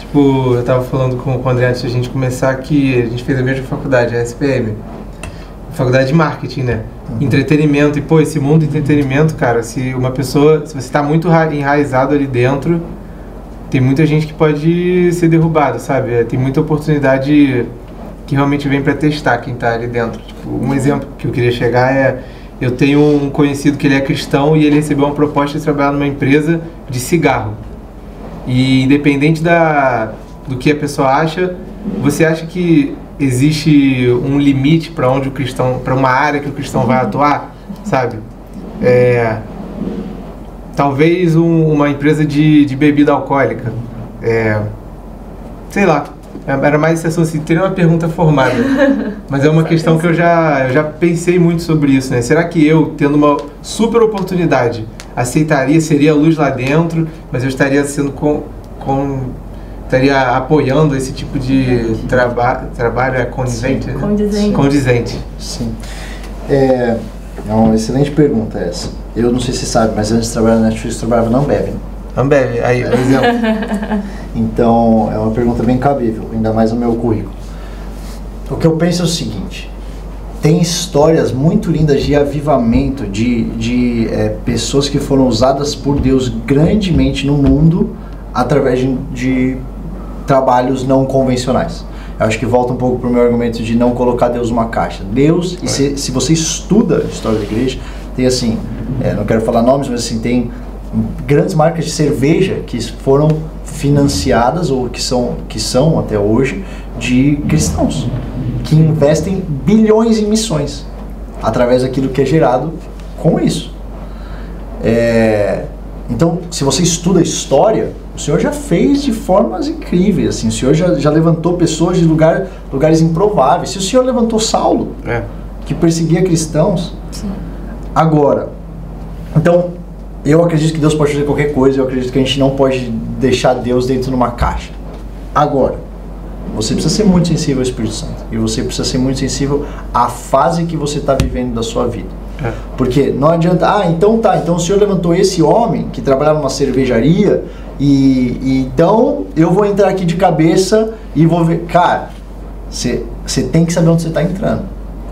Tipo, eu tava falando com o André antes de a gente começar que a gente fez a mesma faculdade, a SPM. Faculdade de marketing, né? Entretenimento. E, pô, esse mundo de entretenimento, cara, se você tá muito enraizado ali dentro, tem muita gente que pode ser derrubada, sabe? Tem muita oportunidade que realmente vem pra testar quem tá ali dentro. Tipo, um exemplo que eu queria chegar eu tenho um conhecido que ele é cristão e ele recebeu uma proposta de trabalhar numa empresa de cigarro. E independente do que a pessoa acha, você acha que existe um limite para onde o cristão, para uma área que o cristão vai atuar, sabe? Talvez uma empresa de bebida alcoólica, sei lá, era mais esse assunto assim, teria uma pergunta formada, mas é uma questão que eu já pensei muito sobre isso, né? Será que eu, tendo uma super oportunidade, seria a luz lá dentro, mas eu estaria sendo estaria apoiando esse tipo de trabalho condizente? Sim, condizente. Sim. É uma excelente pergunta essa. eu não sei se você sabe, mas antes de trabalhar na Netflix, eu trabalhava na Ambev. Ambev, aí, por exemplo. Então, é uma pergunta bem cabível, ainda mais no meu currículo. O que eu penso é o seguinte: tem histórias muito lindas de avivamento, de pessoas que foram usadas por Deus grandemente no mundo através de trabalhos não convencionais. Eu acho que volta um pouco para o meu argumento de não colocar Deus numa caixa. Deus, e se você estuda a história da igreja, tem assim, não quero falar nomes, mas assim, tem grandes marcas de cerveja que foram financiadas ou que são até hoje de cristãos que investem bilhões em missões através daquilo que é gerado com isso. Então, se você estuda a história, o Senhor já fez de formas incríveis, assim, o Senhor já levantou pessoas de lugares improváveis. Se o Senhor levantou Saulo, que perseguia cristãos, sim. Agora, então, eu acredito que Deus pode fazer qualquer coisa, eu acredito que a gente não pode deixar Deus dentro de uma caixa. Agora, você precisa ser muito sensível ao Espírito Santo, e você precisa ser muito sensível à fase que você está vivendo da sua vida. Porque não adianta, então o Senhor levantou esse homem que trabalhava numa cervejaria e então eu vou entrar aqui de cabeça e vou ver. Cara, você tem que saber onde você está entrando.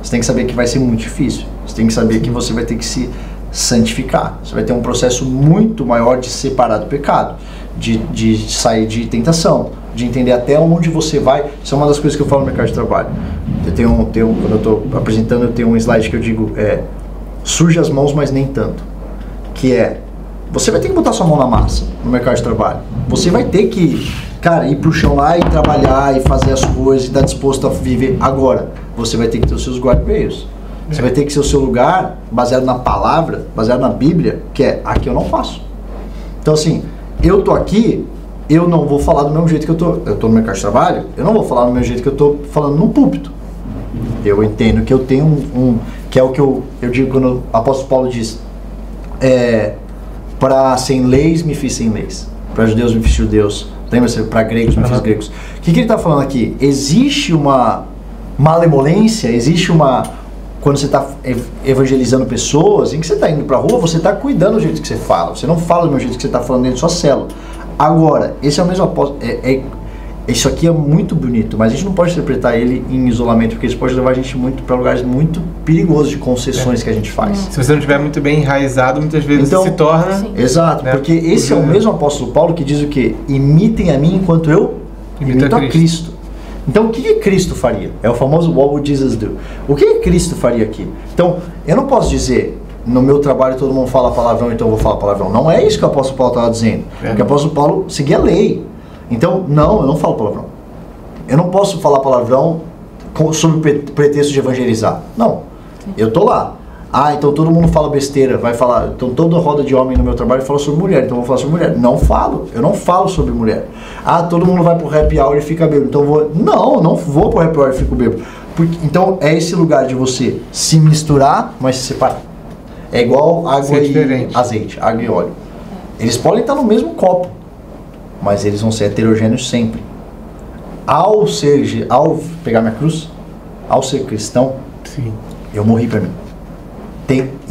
Você tem que saber que vai ser muito difícil. Você tem que saber que você vai ter que se santificar. Você vai ter um processo muito maior de separar do pecado, de sair de tentação, de entender até onde você vai. Isso é uma das coisas que eu falo no mercado de trabalho. Quando eu estou apresentando, eu tenho um slide que eu digo, surge as mãos, mas nem tanto. Que você vai ter que botar sua mão na massa no mercado de trabalho. Você vai ter que, cara, ir pro chão lá e trabalhar e fazer as coisas e estar disposto a viver. Agora, você vai ter que ter os seus guarda-meios. Você vai ter que ser o seu lugar baseado na palavra, baseado na Bíblia, que aqui eu não faço. Então assim, eu tô aqui, eu não vou falar do mesmo jeito que eu tô no mercado de trabalho, eu não vou falar do mesmo jeito que eu tô falando no púlpito. Eu entendo que eu tenho que é o que eu digo quando o apóstolo Paulo diz, para sem leis me fiz sem leis, para judeus me fiz judeus, lembra-se, para gregos me fiz gregos. O que ele está falando aqui? Existe uma malemolência, existe quando você está evangelizando pessoas, em que você está indo para a rua, você está cuidando do jeito que você fala, você não fala do mesmo jeito que você está falando dentro da sua célula. Agora, esse é o mesmo apóstolo, isso aqui é muito bonito, mas a gente não pode interpretar ele em isolamento, porque isso pode levar a gente muito para lugares muito perigosos de concessões que a gente faz. Se você não estiver muito bem enraizado, muitas vezes então, se torna... Sim. Exato, porque esse é o mesmo apóstolo Paulo que diz o quê? Imitem a mim enquanto eu imito a Cristo. Então, o que Cristo faria? É o famoso What would Jesus do? O que Cristo faria aqui? Então, eu não posso dizer, no meu trabalho todo mundo fala palavrão, então eu vou falar palavrão. Não é isso que o apóstolo Paulo estava dizendo. Porque o apóstolo Paulo seguia a lei. Então, não, eu não falo palavrão. Eu não posso falar palavrão sob o pretexto de evangelizar. Não. Eu tô lá. Então todo mundo fala besteira, vai falar. Então toda roda de homem no meu trabalho fala sobre mulher, então eu vou falar sobre mulher. Não falo, eu não falo sobre mulher. Todo mundo vai pro happy hour e fica bêbado, então eu vou. Não, eu não vou pro happy hour e fico bêbado. Então é esse lugar de você se misturar, mas se separar. É igual água e azeite, água e óleo. Eles podem estar no mesmo copo, mas eles vão ser heterogêneos sempre. Ao pegar minha cruz, ao ser cristão, sim, eu morri para mim.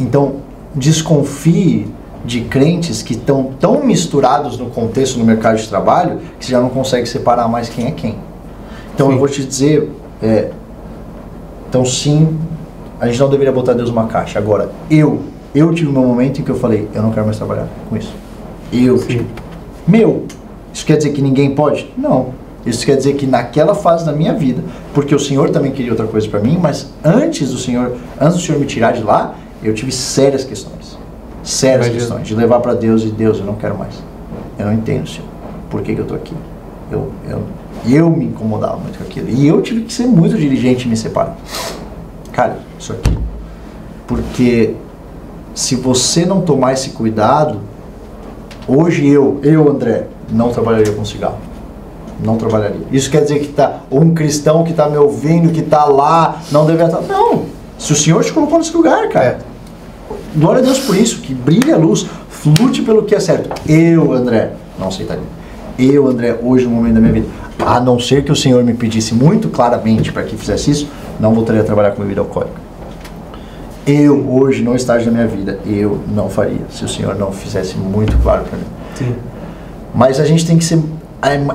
Então, desconfie de crentes que estão tão misturados no contexto no mercado de trabalho que você já não consegue separar mais quem é quem. Então, sim, eu vou te dizer, então sim, a gente não deveria botar Deus numa caixa. Agora, eu tive um momento em que eu falei, eu não quero mais trabalhar com isso. Isso quer dizer que ninguém pode? Não. Isso quer dizer que naquela fase da minha vida, porque o Senhor também queria outra coisa para mim, mas antes do Senhor me tirar de lá, eu tive sérias questões. Sérias questões de levar para Deus e Deus, eu não quero mais. Eu não entendo, Senhor. Por que eu estou aqui? Eu me incomodava muito com aquilo. E eu tive que ser muito diligente em me separar. Cara, isso aqui. Porque se você não tomar esse cuidado, hoje eu, André, não trabalharia com cigarro. Não trabalharia. Isso quer dizer que um cristão que está me ouvindo, que está lá, não deve estar. Não. Se o Senhor te colocou nesse lugar, cara. Glória a Deus por isso, que brilhe a luz, flute pelo que é certo. Eu, André, não aceitaria. Eu, André, hoje no momento da minha vida, a não ser que o Senhor me pedisse muito claramente para que fizesse isso, não voltaria a trabalhar com bebida alcoólica. Eu, hoje, no estágio da minha vida, eu não faria, se o Senhor não fizesse muito claro para mim. Sim. Mas a gente tem que ser...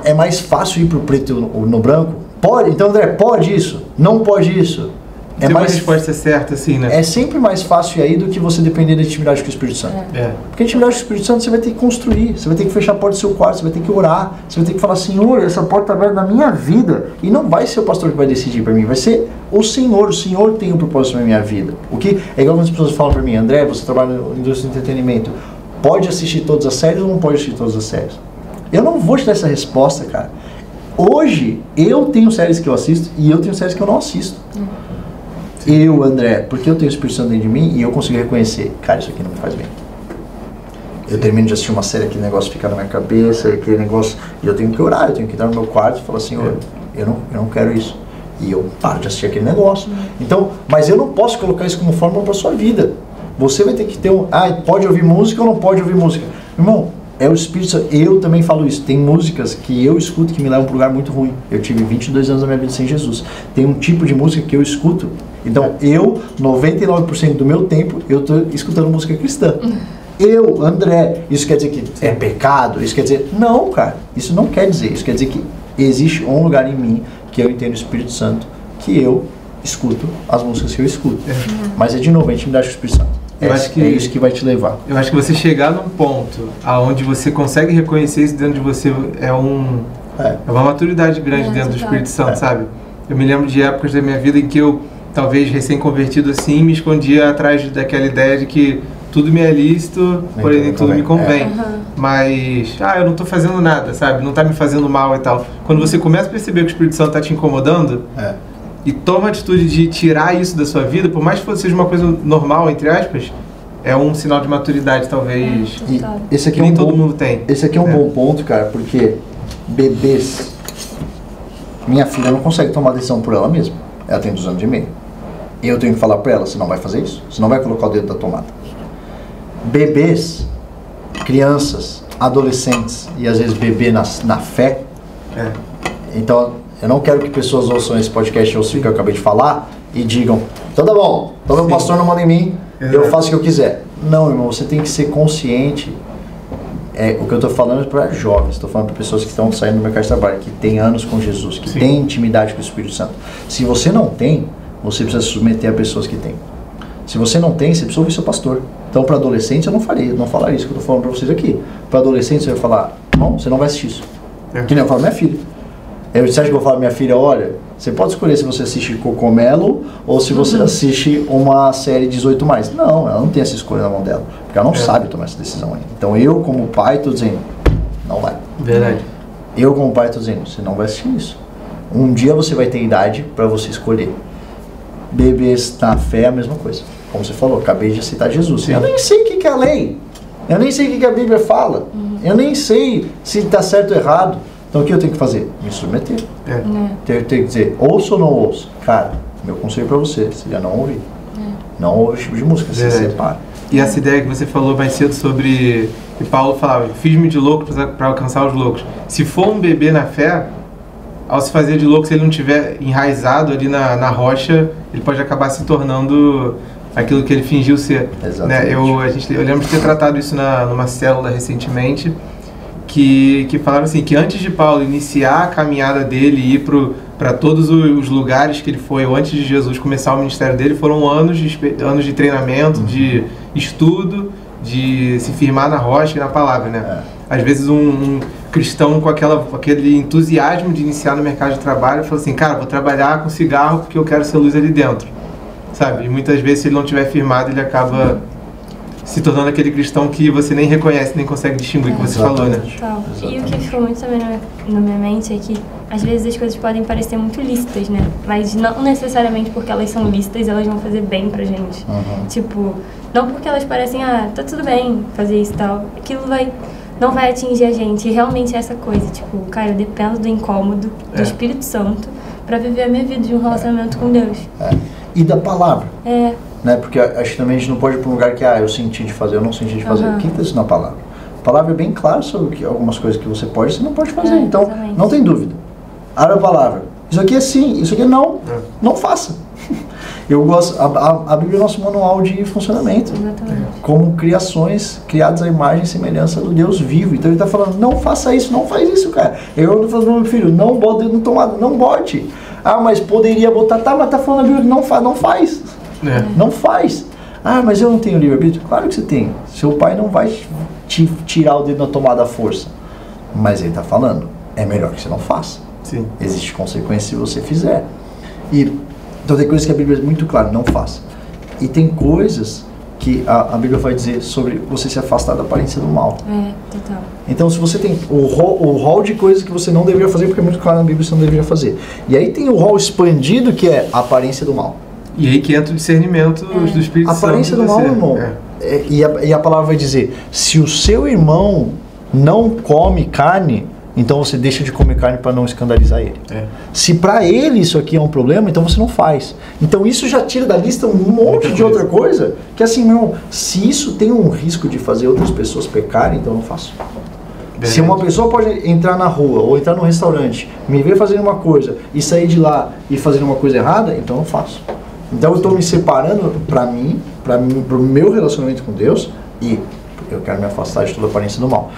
É mais fácil ir pro preto no branco? Pode? Então, André, pode isso? Não pode isso? Tem uma resposta certa, assim, né? É sempre mais fácil aí do que você depender da intimidade com o Espírito Santo. Porque a intimidade com o Espírito Santo você vai ter que construir, você vai ter que fechar a porta do seu quarto, você vai ter que orar, você vai ter que falar, Senhor, essa porta está aberta na minha vida. E não vai ser o pastor que vai decidir para mim, vai ser o Senhor tem um propósito na minha vida. O que é igual quando as pessoas falam para mim, André, você trabalha na indústria do entretenimento, pode assistir todas as séries ou não pode assistir todas as séries? Eu não vou te dar essa resposta, cara. Hoje, eu tenho séries que eu assisto e eu tenho séries que eu não assisto. Eu, André, porque eu tenho o Espírito Santo dentro de mim e eu consigo reconhecer, cara, isso aqui não me faz bem. Eu termino de assistir uma série, aquele negócio fica na minha cabeça, aquele negócio, e eu tenho que orar, eu tenho que entrar no meu quarto e falar assim, eu não quero isso. E eu paro de assistir aquele negócio. Então, mas eu não posso colocar isso como fórmula para sua vida. Você vai ter que ter pode ouvir música ou não pode ouvir música? Irmão, é o Espírito Santo. Eu também falo isso. Tem músicas que eu escuto que me levam para um lugar muito ruim. Eu tive 22 anos da minha vida sem Jesus. Tem um tipo de música que eu escuto. Então, 99% do meu tempo, eu estou escutando música cristã. Eu, André, isso quer dizer que é pecado? Isso quer dizer... Não, cara. Isso não quer dizer. Isso quer dizer que existe um lugar em mim que eu entendo o Espírito Santo, que eu escuto as músicas que eu escuto. Mas é de novo, a intimidade com o Espírito Santo. É isso que vai te levar. Eu acho que você chegar num ponto onde você consegue reconhecer isso dentro de você é uma maturidade grande dentro do Espírito Santo, sabe? Eu me lembro de épocas da minha vida em que eu, talvez recém-convertido assim, me escondia atrás daquela ideia de que tudo me é lícito, porém nem tudo me convém. Mas, eu não estou fazendo nada, sabe? Não está me fazendo mal e tal. Quando você começa a perceber que o Espírito Santo está te incomodando, e toma a atitude de tirar isso da sua vida, por mais que seja uma coisa normal, entre aspas, é um sinal de maturidade, talvez, esse aqui que nem todo mundo tem. Esse aqui é um bom ponto, cara, porque bebês... Minha filha não consegue tomar decisão por ela mesma. Ela tem 2 anos e meio. Eu tenho que falar pra ela, você não vai fazer isso. Você não vai colocar o dedo da tomada. Bebês, crianças, adolescentes e às vezes bebê na fé. Então, eu não quero que pessoas ouçam esse podcast ou o que eu acabei de falar e digam, então tá bom, então meu pastor não manda em mim, eu faço o que eu quiser. Não, irmão, você tem que ser consciente. O que eu estou falando é para jovens, estou falando para pessoas que estão saindo do mercado de trabalho, que têm anos com Jesus, que têm intimidade com o Espírito Santo. Se você não tem, você precisa se submeter a pessoas que têm. Se você não tem, você precisa ouvir seu pastor. Então, para adolescentes, eu não falaria isso que eu estou falando para vocês aqui. Para adolescentes, eu ia falar, não, você não vai assistir isso. Que nem eu falo, minha filha. Você acha que eu vou falar, minha filha, olha, você pode escolher se você assiste Cocomelo ou se você assiste uma série 18+. Não, ela não tem essa escolha na mão dela, porque ela não sabe tomar essa decisão ainda. Então eu, como pai, estou dizendo, não vai. Verdade. Eu, como pai, estou dizendo, você não vai assistir isso. Um dia você vai ter idade para você escolher. Bebês na fé é a mesma coisa. Como você falou, acabei de citar Jesus. Eu nem sei o que é a lei. Eu nem sei o que a Bíblia fala. Eu nem sei se está certo ou errado. Então o que eu tenho que fazer? Me submeter. Tenho que dizer, ouço ou não ouço? Cara, meu conselho para você seria não ouvir. Não ouve esse tipo de música, se separa. E essa ideia que você falou mais cedo sobre... que Paulo falava, fiz-me de louco para alcançar os loucos. Se for um bebê na fé, ao se fazer de louco, se ele não estiver enraizado ali na rocha, ele pode acabar se tornando aquilo que ele fingiu ser. Exatamente. Eu lembro de ter tratado isso numa célula recentemente, que falaram assim, que antes de Paulo iniciar a caminhada dele e ir para todos os lugares que ele foi, ou antes de Jesus começar o ministério dele, foram anos de treinamento, de estudo, de se firmar na rocha e na palavra, né? Às vezes um cristão com aquele entusiasmo de iniciar no mercado de trabalho, fala assim, cara, vou trabalhar com cigarro porque eu quero ser luz ali dentro, sabe? E muitas vezes, se ele não estiver firmado, ele acaba se tornando aquele cristão que você nem reconhece, nem consegue distinguir, que você falou, né? E o que ficou muito também na minha mente é que, às vezes, as coisas podem parecer muito lícitas, né? Mas não necessariamente porque elas são lícitas, elas vão fazer bem pra gente. Tipo, não porque elas parecem, tá tudo bem fazer isso e tal, aquilo não vai atingir a gente. E realmente é essa coisa, tipo, cara, eu dependo do incômodo do Espírito Santo pra viver a minha vida de um relacionamento com Deus. E da palavra. Né? Porque acho que também a gente não pode ir para um lugar que eu senti de fazer, eu não senti de fazer. O que está isso na palavra? A palavra é bem clara sobre algumas coisas que você pode e você não pode fazer. Então, exatamente. Não tem dúvida. Abra a palavra. Isso aqui é sim, isso aqui é não. Não faça. Eu gosto, a Bíblia é nosso manual de funcionamento. Exatamente. Como criações criadas à imagem e semelhança do Deus vivo. Então ele está falando, não faça isso, não faz isso, cara. Eu estou falando pro meu filho, não bote no tomada, não bote. Ah, mas poderia botar, tá, mas tá falando a Bíblia, não faz. Não faz. Ah, mas eu não tenho livre-arbítrio. Claro que você tem. Seu pai não vai te tirar o dedo na tomada à força. Mas ele está falando, é melhor que você não faça. Sim. Existe consequência se você fizer. Então tem coisas que a Bíblia é muito clara, não faça. E tem coisas que a Bíblia vai dizer sobre você se afastar da aparência do mal. Total. Então se você tem o rol de coisas que você não deveria fazer, porque é muito claro na Bíblia que você não deveria fazer. E aí tem o rol expandido que é a aparência do mal. E aí que entra o discernimento do Espírito A Santo. aparência do mal, irmão. E a palavra vai dizer, se o seu irmão não come carne, então você deixa de comer carne para não escandalizar ele. Se para ele isso aqui é um problema, então você não faz. Então isso já tira da lista um monte de outra coisa, que assim, meu irmão, se isso tem um risco de fazer outras pessoas pecarem, então eu não faço. Se uma pessoa pode entrar na rua ou entrar num restaurante, me ver fazendo uma coisa e sair de lá e fazendo uma coisa errada, então eu não faço. Então eu estou me separando para mim, pro meu relacionamento com Deus, e eu quero me afastar de toda a aparência do mal.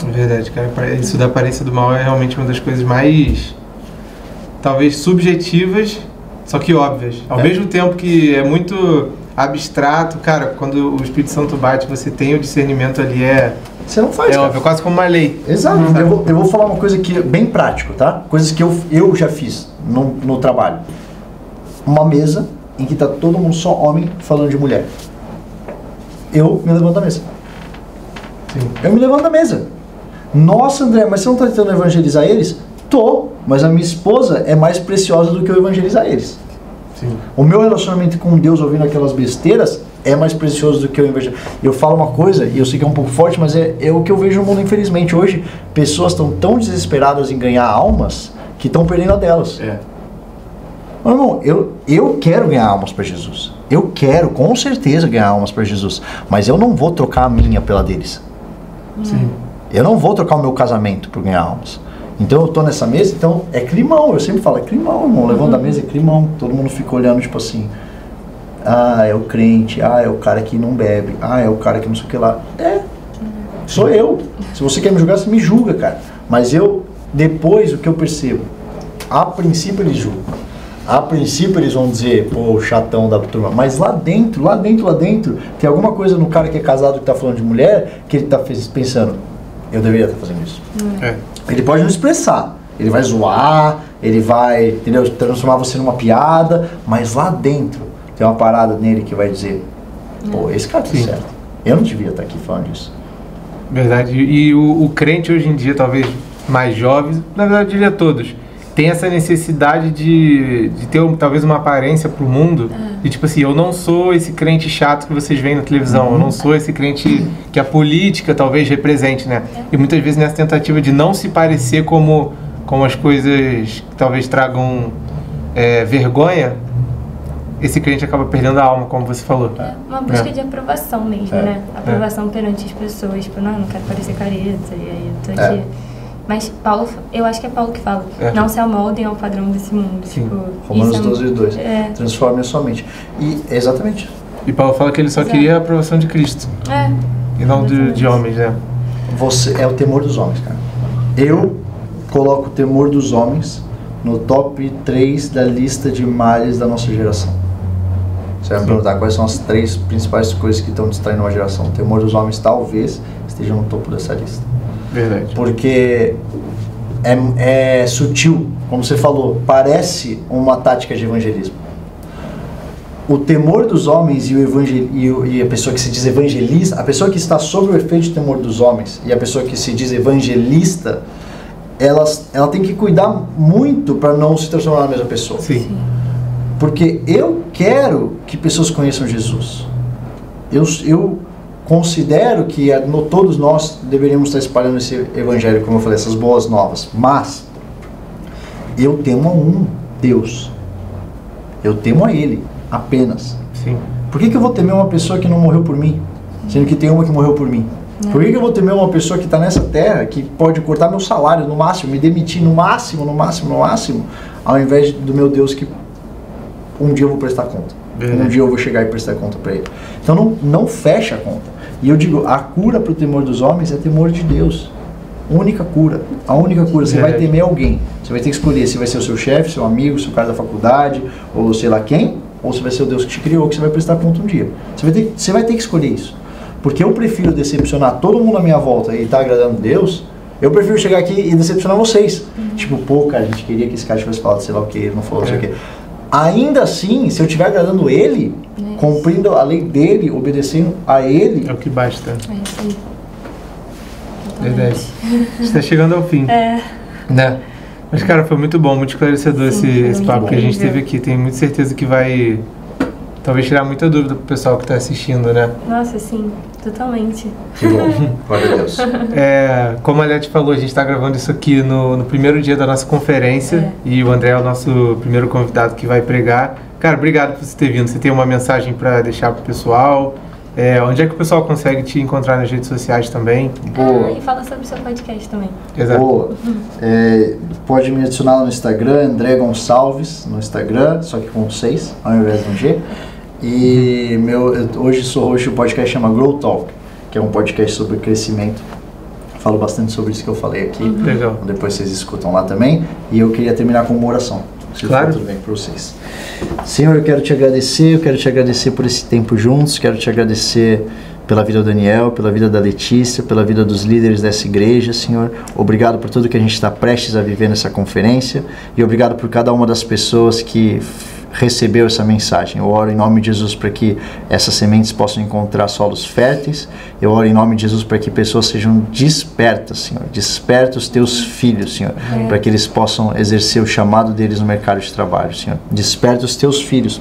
Verdade, cara. Isso da aparência do mal é realmente uma das coisas mais, talvez, subjetivas, só que óbvias. Ao mesmo tempo que é muito abstrato, cara, quando o Espírito Santo bate, você tem o discernimento ali, você não faz, é óbvio, quase como uma lei. Exato. Eu vou falar uma coisa que é bem prático, tá? Coisas que eu já fiz no trabalho. Uma mesa em que tá todo mundo só homem falando de mulher. Eu me levanto da mesa. Sim. Eu me levanto da mesa. Nossa, André, mas você não está tentando evangelizar eles? Tô, mas a minha esposa é mais preciosa do que eu evangelizar eles. Sim. O meu relacionamento com Deus ouvindo aquelas besteiras é mais precioso do que eu evangelizar. Eu falo uma coisa, e eu sei que é um pouco forte, mas é o que eu vejo no mundo, infelizmente. Hoje, pessoas estão tão desesperadas em ganhar almas que estão perdendo a delas. Meu irmão, eu quero ganhar almas para Jesus. Eu quero, com certeza, ganhar almas para Jesus. Mas eu não vou trocar a minha pela deles. Sim. Eu não vou trocar o meu casamento por ganhar almas. Então eu tô nessa mesa, então é climão. Eu sempre falo, é climão, irmão. Levando da mesa é climão. Todo mundo fica olhando, tipo assim. Ah, é o crente. Ah, é o cara que não bebe. Ah, é o cara que não sei o que lá. Sou eu. Se você quer me julgar, você me julga, cara. Mas depois, o que eu percebo? A princípio eles julgam. A princípio eles vão dizer, pô, o chatão da turma. Mas lá dentro, tem alguma coisa no cara que é casado que tá falando de mulher, que ele tá pensando, eu deveria estar fazendo isso. Ele pode não expressar, ele vai zoar, ele vai, entendeu, transformar você numa piada, mas lá dentro tem uma parada nele que vai dizer, pô, esse cara tá certo. Eu não devia estar aqui falando disso. Verdade. E o crente hoje em dia, talvez mais jovem, na verdade eu diria todos, tem essa necessidade de ter talvez uma aparência pro mundo, de tipo assim, eu não sou esse crente chato que vocês veem na televisão, eu não sou esse crente que a política talvez represente, né? E muitas vezes nessa tentativa de não se parecer como as coisas que talvez tragam vergonha, esse crente acaba perdendo a alma, como você falou. Uma busca de aprovação mesmo, né? Aprovação perante as pessoas, tipo, não quero parecer careta, e aí eu tô aqui. Mas Paulo, eu acho que é Paulo que fala, não se amoldem ao padrão desse mundo. Sim. Tipo, Romanos 12:2. Transforme a sua mente. E, exatamente. E Paulo fala que ele só queria a aprovação de Cristo. E não de homens, né? Você é o temor dos homens, cara. Eu coloco o temor dos homens no top 3 da lista de males da nossa geração. Você vai me perguntar quais são as 3 principais coisas que estão distraindo uma geração. O temor dos homens talvez esteja no topo dessa lista. Verdade. Porque é sutil, como você falou, parece uma tática de evangelismo. O temor dos homens e a pessoa que se diz evangelista, a pessoa que está sob o efeito do temor dos homens e a pessoa que se diz evangelista, ela tem que cuidar muito para não se transformar na mesma pessoa. Sim. Porque eu quero que pessoas conheçam Jesus. Eu considero que todos nós deveríamos estar espalhando esse evangelho, como eu falei, essas boas novas. Mas eu temo a um Deus. Eu temo a Ele, apenas. Sim. Por que eu vou temer uma pessoa que não morreu por mim? Sendo que tem uma que morreu por mim. Por que eu vou temer uma pessoa que está nessa terra, que pode cortar meu salário no máximo, me demitir no máximo, ao invés do meu Deus que um dia eu vou prestar conta. Verdade. Um dia eu vou chegar e prestar conta para ele. Então não fecha a conta. E eu digo, a cura para o temor dos homens é temor de Deus. Única cura. A única cura. Você vai temer alguém. Você vai ter que escolher se vai ser o seu chefe, seu amigo, seu cara da faculdade, ou sei lá quem, ou se vai ser o Deus que te criou, que você vai prestar conta um dia. Você vai ter que escolher isso. Porque eu prefiro decepcionar todo mundo à minha volta e estar agradando Deus, eu prefiro chegar aqui e decepcionar vocês. Tipo, pô, cara, a gente queria que esse cara tivesse falado sei lá o que, ele não falou sei o que. Ainda assim, se eu estiver agradando ele, cumprindo a lei dele, obedecendo a ele... É o que basta. É isso aí. Verdade. Está chegando ao fim. Né? Mas, cara, foi muito bom, muito esclarecedor esse papo que a gente teve aqui. Tenho muita certeza que vai, talvez, tirar muita dúvida pro pessoal que está assistindo, né? Nossa, sim, totalmente. Que bom, glória a Deus. Como a Leti falou, a gente está gravando isso aqui no primeiro dia da nossa conferência e o André é o nosso primeiro convidado que vai pregar. Cara, obrigado por você ter vindo. Você tem uma mensagem para deixar pro pessoal? Onde é que o pessoal consegue te encontrar nas redes sociais também? Boa. E fala sobre o seu podcast também. Exato. Boa. Pode me adicionar lá no Instagram, André Gonçalves, no Instagram, só que com 6 ao invés de um G. E hoje sou host do podcast chama Grow Talk, que é um podcast sobre crescimento. Falo bastante sobre isso que eu falei aqui. Legal. Depois vocês escutam lá também. E eu queria terminar com uma oração. Se claro. for tudo bem para vocês. Senhor, eu quero te agradecer por esse tempo juntos, quero te agradecer pela vida do Daniel, pela vida da Letícia, pela vida dos líderes dessa igreja, Senhor. Obrigado por tudo que a gente está prestes a viver nessa conferência e obrigado por cada uma das pessoas que recebeu essa mensagem. Eu oro em nome de Jesus para que essas sementes possam encontrar solos férteis. Eu oro em nome de Jesus para que pessoas sejam despertas, Senhor. Desperta os teus filhos, Senhor, para que eles possam exercer o chamado deles no mercado de trabalho, Senhor. Desperta os teus filhos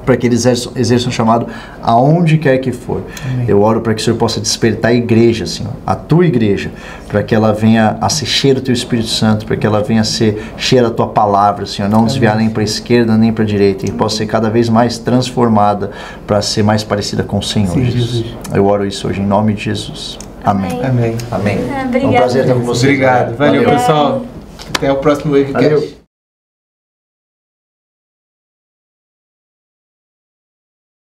para que eles exerçam o chamado aonde quer que for. Amém. Eu oro para que o Senhor possa despertar a igreja, Senhor, a tua igreja, para que ela venha a ser cheia do teu Espírito Santo, para que ela venha a ser cheia da tua palavra, Senhor, não desviar nem para a esquerda nem para a direita, e possa ser cada vez mais transformada para ser mais parecida com o Senhor. Sim, Jesus. Eu oro isso hoje em nome de Jesus. Amém. Amém. Amém. Obrigada. É um prazer estar com vocês. Obrigado. Valeu, pessoal. Até o próximo Wavecast. Valeu.